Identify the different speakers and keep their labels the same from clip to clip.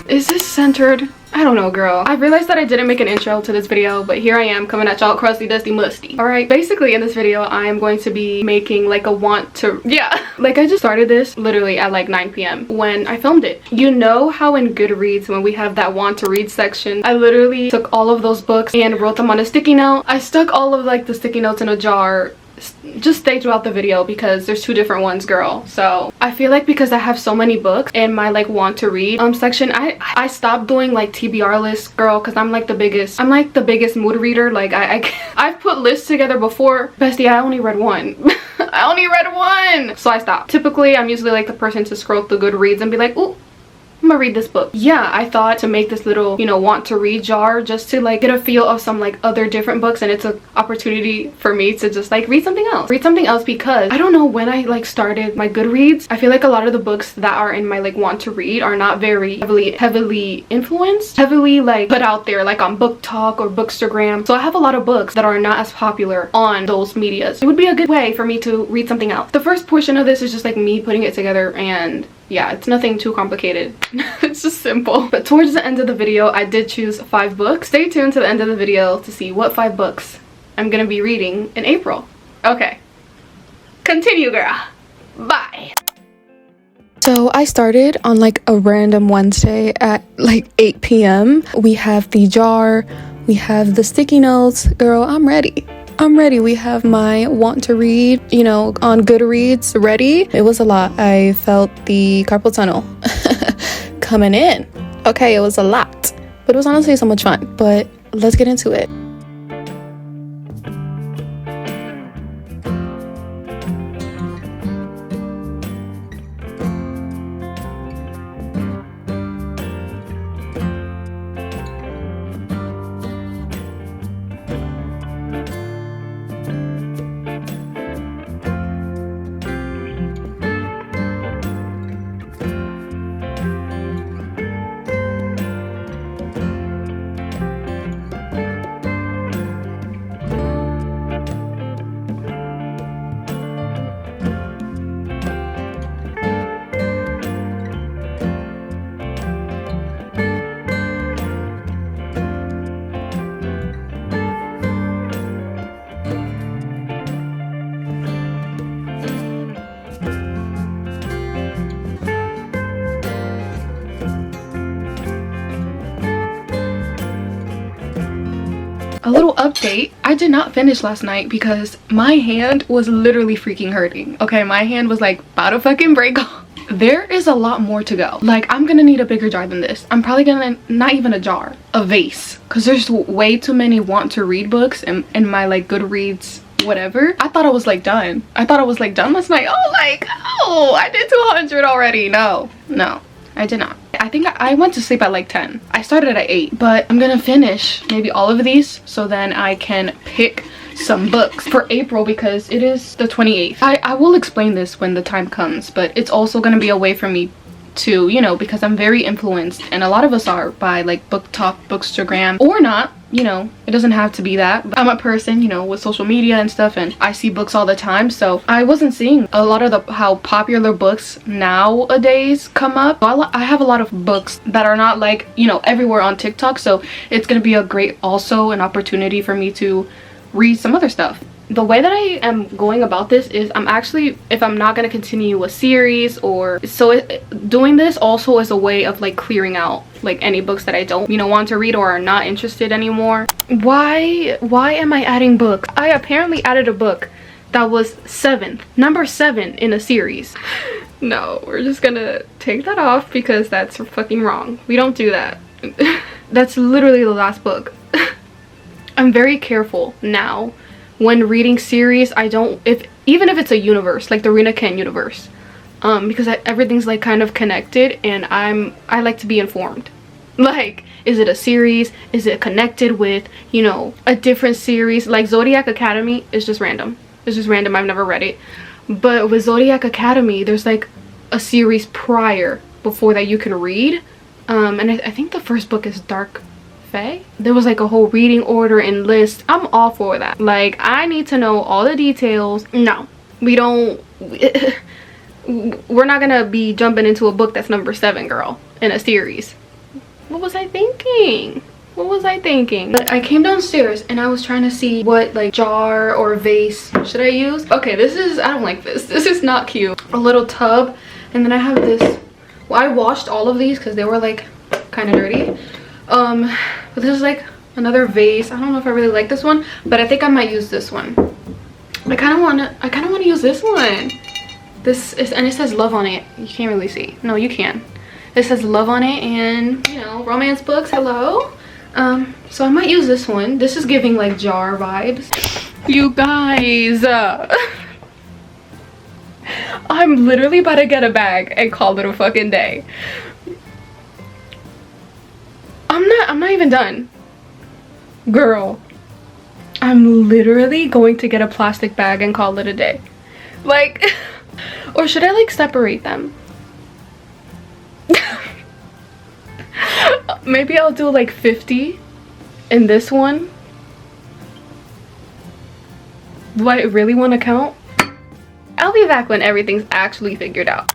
Speaker 1: Is this centered? I don't know, girl. I realized that I didn't make an intro to this video, but here I am coming at y'all crusty, dusty, musty. All right, basically in this video, I am going to be making like a like I just started this literally at like 9 p.m. when I filmed it. You know how in Goodreads, when we have that want to read section, I literally took all of those books and wrote them on a sticky note. I stuck all of like the sticky notes in a jar. Just stay throughout the video because there's two different ones, girl. So I feel like because I have so many books in my like want to read section, I stopped doing like TBR lists, girl, because I'm like the biggest mood reader. Like I've put lists together before, bestie. I only read one. I only read one, so I stopped. Typically I'm usually like the person to scroll through Goodreads and be like, ooh, I'm gonna read this book. Yeah, I thought to make this little, you know, want to read jar just to like get a feel of some like other different books, and it's an opportunity for me to just like read something else because I don't know when I like started my Goodreads. I feel like a lot of the books that are in my like want to read are not very heavily influenced, heavily like put out there like on Booktok or Bookstagram. So I have a lot of books that are not as popular on those medias. It would be a good way for me to read something else. The first portion of this is just like me putting it together, and yeah, it's nothing too complicated. It's just simple. But towards the end of the video, I did choose 5 books. Stay tuned to the end of the video to see what 5 books I'm gonna be reading in April. Okay, continue, girl. Bye. So I started on like a random Wednesday at like 8 p.m. We have the jar, we have the sticky notes. Girl, I'm ready. We have my want to read, you know, on Goodreads ready. It was a lot. I felt the carpal tunnel coming in. Okay, it was a lot, but it was honestly so much fun. But let's get into it. A little update, I did not finish last night because my hand was literally freaking hurting. Okay, my hand was like about to fucking break off. There is a lot more to go. Like, I'm gonna need a bigger jar than this. I'm probably gonna, not even a jar, a vase, because there's way too many want to read books in my like Goodreads whatever. I thought I was like done. Last night. Oh, I did 200 already. No, I did not. I think I went to sleep at like 10. I started at 8, but I'm gonna finish maybe all of these so then I can pick some books for April because it is the 28th. I will explain this when the time comes, but it's also gonna be a way for me to, you know, because I'm very influenced, and a lot of us are, by like Booktok, Bookstagram, or not, you know, it doesn't have to be that. But I'm a person, you know, with social media and stuff, and I see books all the time, so I wasn't seeing a lot of how popular books nowadays come up. So I have a lot of books that are not like, you know, everywhere on TikTok, so it's gonna be a great, also an opportunity for me to read some other stuff. The way that I am going about this is I'm actually, if I'm not going to continue a series or so, doing this also is a way of like clearing out like any books that I don't, you know, want to read or are not interested anymore. Why am I adding books? I apparently added a book that was number 7 in a series. No, we're just gonna take that off because that's fucking wrong. We don't do that. That's literally the last book. I'm very careful now when reading series. I don't, even if it's a universe like the 𝚋𝚞𝚗𝚎𝚜 universe, because everything's like kind of connected, and I like to be informed. Like, is it a series? Is it connected with, you know, a different series? Like Zodiac Academy is just random. It's just random. I've never read it, but with Zodiac Academy there's like a series prior before that you can read, and I think the first book is Dark Fae. There was like a whole reading order and list. I'm all for that. Like, I need to know all the details. No, we don't. We're not gonna be jumping into a book that's number 7, girl, in a series. What was I thinking? What was I thinking? But I came downstairs and I was trying to see what like jar or vase should I use. Okay, this is, I don't like this. This is not cute. A little tub. And then I have this. Well, I washed all of these because they were like kind of dirty. But this is like another vase. I don't know if I really like this one, but I think I might use this one. I kind of want to use this one. This is, and it says love on it. You can't really see. No, you can. It says love on it, and you know, romance books. Hello. So I might use this one. This is giving like jar vibes. You guys, I'm literally about to get a bag and call it a fucking day. I'm not even done. Girl, I'm literally going to get a plastic bag and call it a day. Like, or should I like separate them? Maybe I'll do like 50 in this one. Do I really want to count? I'll be back when everything's actually figured out.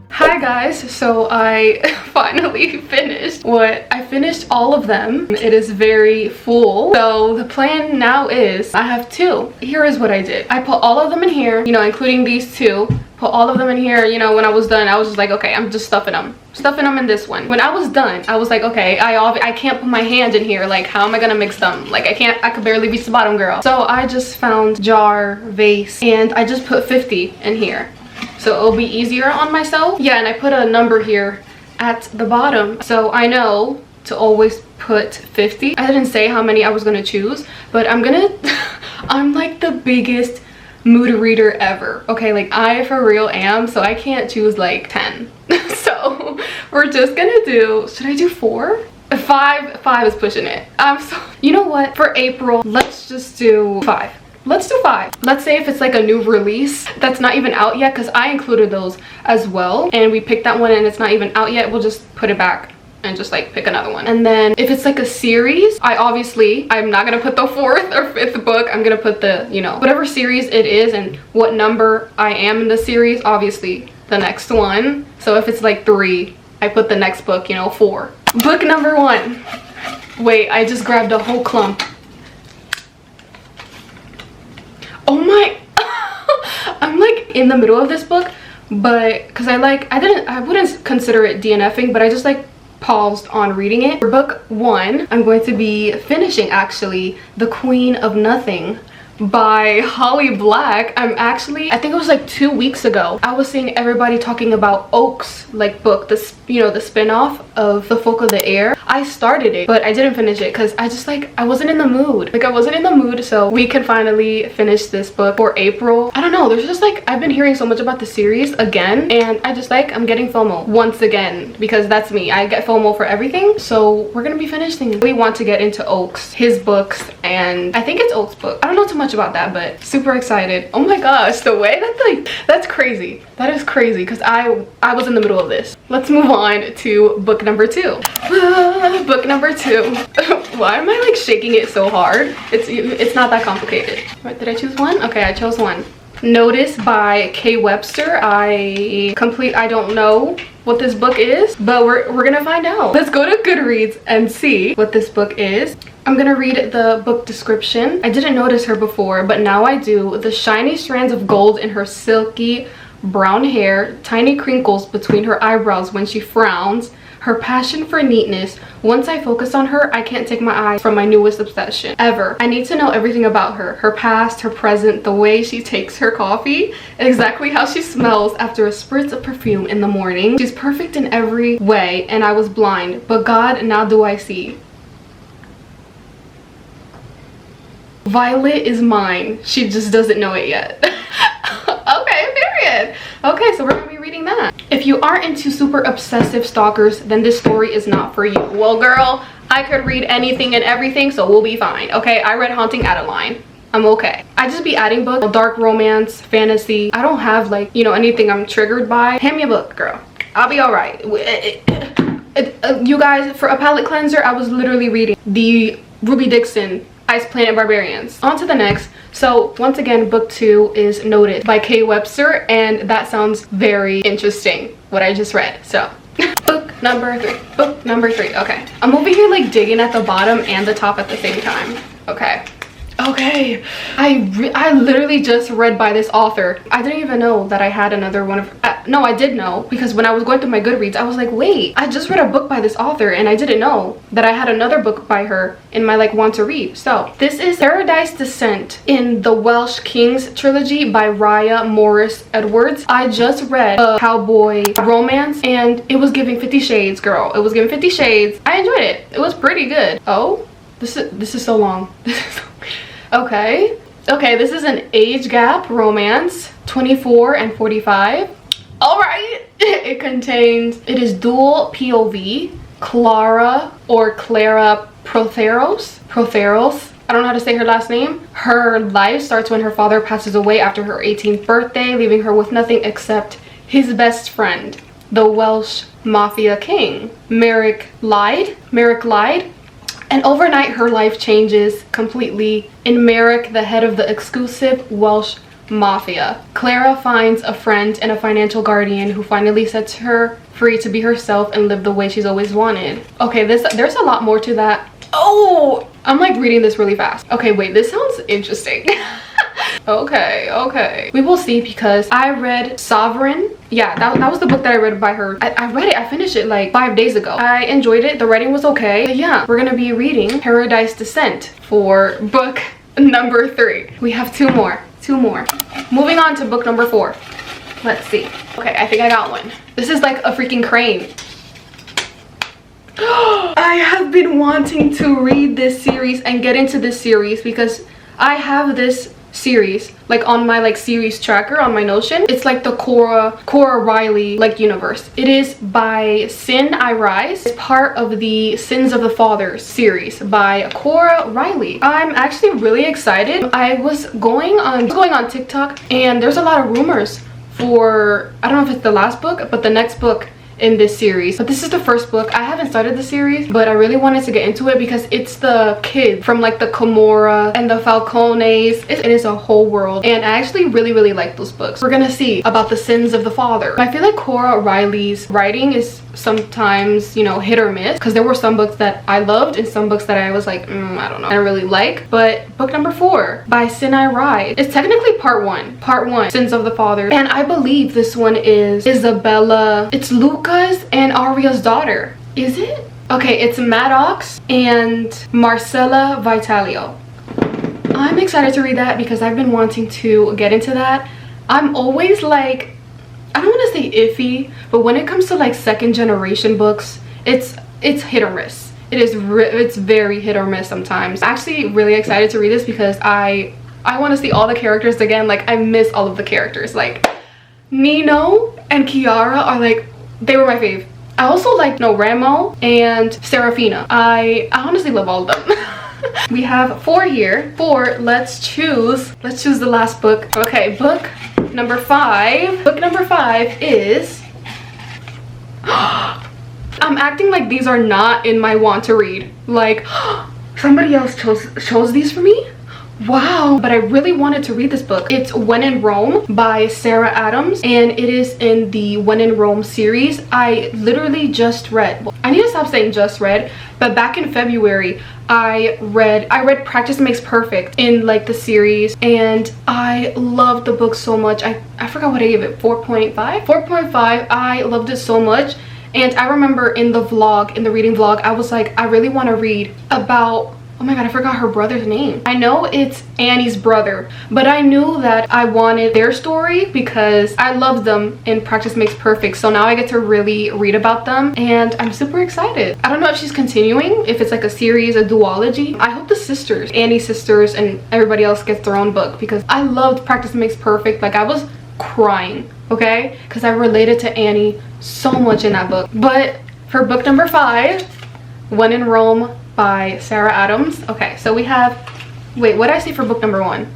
Speaker 1: Hi guys, so I finally finished I finished all of them. It is very full. So the plan now is I have two. Here is what I did. I put all of them in here, you know, including these two. Put all of them in here, you know. When I was done, I was just like, okay, I'm just stuffing them in this one. When I was done, I was like, okay, I can't put my hand in here. Like, how am I gonna mix them? Like, I could barely reach the bottom, girl. So I just found jar, vase, and I just put 50 in here. So it'll be easier on myself. Yeah, and I put a number here at the bottom. So I know to always put 50. I didn't say how many I was gonna choose, but I'm like the biggest mood reader ever. Okay, like I for real am, so I can't choose like 10. So we're just gonna do, should I do 4? 5 is pushing it. So you know what, for April, let's just do 5. Let's do 5. Let's say if it's like a new release that's not even out yet, because I included those as well, and we picked that one and it's not even out yet, we'll just put it back and just like pick another one. And then if it's like a series, I'm not gonna put the 4th or 5th book. I'm gonna put the, you know, whatever series it is and what number I am in the series, obviously the next one. So if it's like 3, I put the next book, you know, 4. Book number 1. Wait, I just grabbed a whole clump. Oh my, I'm like in the middle of this book, but because I wouldn't consider it DNFing, but I just like paused on reading it. For book 1, I'm going to be finishing actually The Queen of Nothing by Holly Black. I think it was like 2 weeks ago, I was seeing everybody talking about Oak's like book, this, you know, the spin-off of The Folk of the Air. I started it, but I didn't finish it because I just like, I wasn't in the mood. Like I wasn't in the mood, so we can finally finish this book for April. I don't know, there's just like, I've been hearing so much about the series again, and I just like, I'm getting FOMO once again, because that's me. I get FOMO for everything. So we're gonna be finishing. We want to get into Oak's, his books, and I think it's Oak's book. I don't know too much about that, but super excited. Oh my gosh, the way that's crazy. That is crazy, because I was in the middle of this. Let's move on to book number 2. Book number 2. Why am I like shaking it so hard? It's not that complicated. What, did I choose one? Okay, I chose one. Notice by K. Webster. I don't know what this book is, but we're gonna find out. Let's go to Goodreads and see what this book is. I'm gonna read the book description. I didn't notice her before, but now I do. The shiny strands of gold in her silky brown hair, tiny crinkles between her eyebrows when she frowns, her passion for neatness. Once I focus on her, I can't take my eyes from my newest obsession ever. I need to know everything about her, her past, her present, the way she takes her coffee, exactly how she smells after a spritz of perfume in the morning. She's perfect in every way, and I was blind, but God, now do I see. Violet is mine. She just doesn't know it yet. Okay, period. Okay, so we're gonna be reading that. If you aren't into super obsessive stalkers, then this story is not for you. Well, girl, I could read anything and everything, so we'll be fine. Okay, I read Haunting Adeline. I'm okay. I just be adding books, dark romance, fantasy. I don't have like, you know, anything I'm triggered by. Hand me a book, girl. I'll be all right. You guys, for a palate cleanser, I was literally reading the Ruby Dixon Ice Planet Barbarians. On to the next. So once again, book 2 is Notice by K. Webster, and that sounds very interesting, what I just read. So Book number 3. Book number 3. Okay. I'm over here like digging at the bottom and the top at the same time. Okay. Okay, I literally just read by this author. I didn't even know that I had another one of no, I did know, because when I was going through my Goodreads, I was like, wait, I just read a book by this author and I didn't know that I had another book by her in my like want to read. So this is Paradise Descent in the Welsh Kings trilogy by Raya Morris Edwards. I just read a cowboy romance and it was giving 50 Shades, girl. It was giving 50 Shades. I enjoyed it. It was pretty good. Oh, this is so long. Okay, this is an age gap romance, 24 and 45. All right. It is dual POV. Clara Protheros. I don't know how to say her last name. Her life starts when her father passes away after her 18th birthday, leaving her with nothing except his best friend, the Welsh mafia king, Merrick Lyde. And overnight, her life changes completely in Merrick, the head of the exclusive Welsh mafia. Clara finds a friend and a financial guardian who finally sets her free to be herself and live the way she's always wanted. Okay, there's a lot more to that. Oh, I'm like reading this really fast. Okay, wait, this sounds interesting. Okay, we will see, because I read Sovereign. Yeah, that was the book that I read by her. I read it, I finished it like 5 days ago. I enjoyed it, the writing was okay. But yeah, we're gonna be reading Paradise Descent for book number 3. We have two more. Moving on to book number 4. Let's see. Okay, I think I got one. This is like a freaking crane. I have been wanting to read this series and get into this series because I have this series like on my like series tracker on my Notion. It's like the Cora Riley like universe. It is by Sin I Rise. It's part of the Sins of the Fathers series by Cora Riley. I'm actually really excited. I was going on TikTok and there's a lot of rumors for, I don't know if it's the last book, but the next book in this series. But this is the first book. I haven't started the series, but I really wanted to get into it because it's the kids from like the Camorra and the Falcones. It is a whole world, and I actually really like those books. We're gonna see about the sins of the father. I feel like Cora Riley's writing is sometimes, you know, hit or miss, because there were some books that I loved and some books that I was like, I don't know, I don't really like. But book number 4 by Sin I Rise, it's technically part one, Sins of the Father, and I believe this one is Isabella, it's Luca's and Aria's daughter. Is it? Okay, it's Maddox and Marcella Vitalio. I'm excited to read that because I've been wanting to get into that. I'm always like, I don't want to say iffy, but when it comes to like second generation books, it's hit or miss. It's very hit or miss sometimes. I'm actually really excited to read this because I want to see all the characters again. Like, I miss all of the characters. Like Nino and Kiara are like, they were my fave. I also like Ramo and Serafina. I honestly love all of them. We have 4 here. 4. Let's choose the last book. Okay, book number 5. Book number 5 is I'm acting like these are not in my want to read. Like, somebody else chose these for me? Wow. But I really wanted to read this book. It's When in Rome by Sarah Adams, and it is in the When in Rome series. I literally just read, I need to stop saying just read, but back in February I read Practice Makes Perfect in like the series, and I loved the book so much. I forgot what I gave it, 4.5. I loved it so much. And I remember in the reading vlog, I was like, I really want to read about, oh my god, I forgot her brother's name. I know it's Annie's brother, but I knew that I wanted their story because I loved them in Practice Makes Perfect. So now I get to really read about them, and I'm super excited. I don't know if she's continuing, if it's like a series, a duology. I hope the sisters, Annie's sisters, and everybody else gets their own book, because I loved Practice Makes Perfect. Like, I was crying, okay, because I related to Annie so much in that book. But for book number 5, When in Rome by Sarah Adams. Okay, so we have, wait, what did I say for book number 1?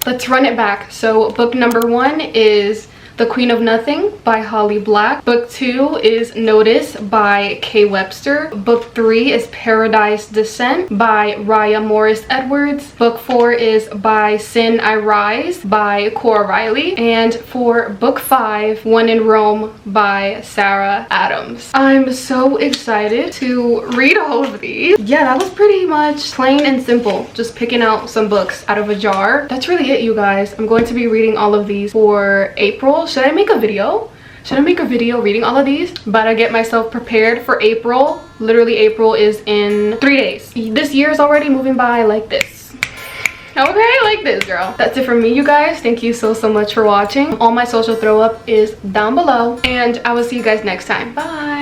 Speaker 1: Let's run it back. So book number 1 is The Queen of Nothing by Holly Black. Book 2 is Notice by Kay Webster. Book 3 is Paradise Descent by Raya Morris Edwards. Book 4 is By Sin I Rise by Cora Riley. And for book 5, One in Rome by Sarah Adams. I'm so excited to read all of these. Yeah, that was pretty much plain and simple. Just picking out some books out of a jar. That's really it, you guys. I'm going to be reading all of these for April. Should I make a video? Should I make a video reading all of these? But I get myself prepared for April. Literally, April is in 3 days. This year is already moving by like this. Okay, like this, girl. That's it from me, you guys. Thank you so much for watching. All my social throw up is down below, and I will see you guys next time. Bye.